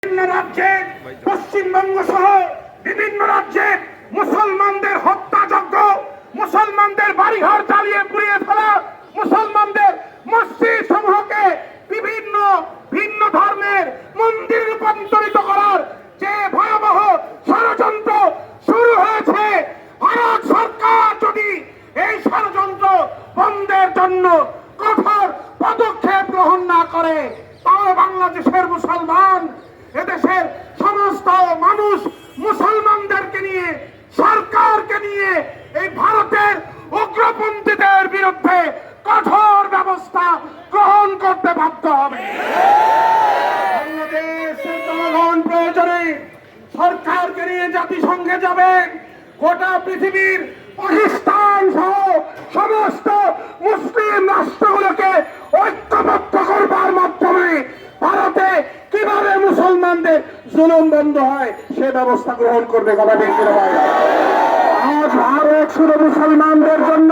বিভিন্ন রাজ্যে পশ্চিমবঙ্গ সহ বিভিন্ন রাজ্যে মুসলমানদের হত্যাযজ্ঞ, মুসলমানদের বাড়িঘর জ্বালিয়ে পুড়িয়ে ফেলা, মুসলমানদের মসজিদ সমূহকে বিভিন্ন ভিন্ন ধর্মের মন্দিরে রূপান্তরিত করার যে ভয়াবহ ষড়যন্ত্র শুরু হয়েছে, ভারত সরকার যদি এই ষড়যন্ত্র বন্ধের জন্য কঠোর পদক্ষেপ গ্রহণ না করে, তাহলে বাংলাদেশের মুসলমান, এদেশের সমস্ত মানুষ মুসলমানদেরকে নিয়ে, সরকারকে নিয়ে এই ভারতের উগ্রপন্থীদের বিরুদ্ধে কঠোর ব্যবস্থা গ্রহণ করতে বাধ্য হবে। বাংলাদেশের জনগণ প্রয়োজনে সরকারকে নিয়ে জাতিসংঘে যাবেন। গোটা পৃথিবীর পাকিস্তান সহ সমস্ত মুসলিম রাষ্ট্রগুলোকে ঐক্যবদ্ধ করবার মাধ্যমে ভারতে কিভাবে মুসলমানদের জুলুম বন্ধ হয় সে ব্যবস্থা গ্রহণ করবে। কথা দেখতে পাই, আজ ভারত শুধু মুসলমানদের জন্য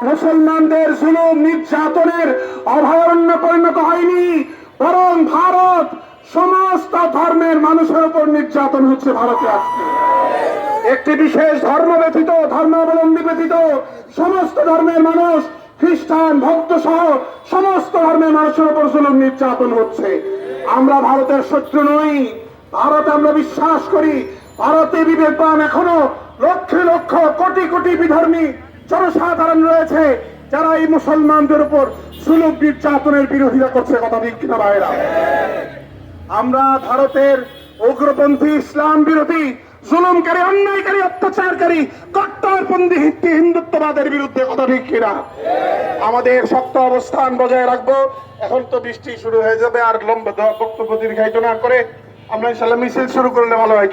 মুসলমানদের জুলুম নির্যাতনের অভয়ারণ্য পরিণত হয়নি, বরং ভারত সমস্ত ধর্মের মানুষের উপর নির্যাতন হচ্ছে। ভারতে আজকে একটি বিশেষ ধর্ম ব্যতীত, ধর্মাবলম্বী ব্যতীত সমস্ত ধর্মের মানুষ, খ্রিস্টান ভক্ত সহ সমস্ত ধর্মের মানুষের উপর জুলুম নির্যাতন হচ্ছে। আমরা ভারতের শত্রু নই, ভারতে আমরা বিশ্বাস করি। ভারতে বিবেকবান এখনো লক্ষ লক্ষ কোটি কোটি বিধর্মী জনসাধারণ রয়েছে যারা এই মুসলমানদের উপর জুলুম নির্যাতনের বিরোধিতা করছে। কথা ঠিক কিনা ভাইরা? আমরা ভারতের উগ্রপন্থী, ইসলাম বিরোধী, জুলুমকারী, অন্যায়কারী, অত্যাচারকারী, কট্টরপন্থী হিন্দুত্ববাদের বিরুদ্ধে। কথা ঠিক কিনা? আমাদের শক্ত অবস্থান বজায় রাখবো। এখন তো বৃষ্টি শুরু হয়ে যাবে, আর লম্বা বক্তব্য দীর্ঘায়িত না করে আমরা ইনশাআল্লাহ মিছিল শুরু করলে ভালো হয়।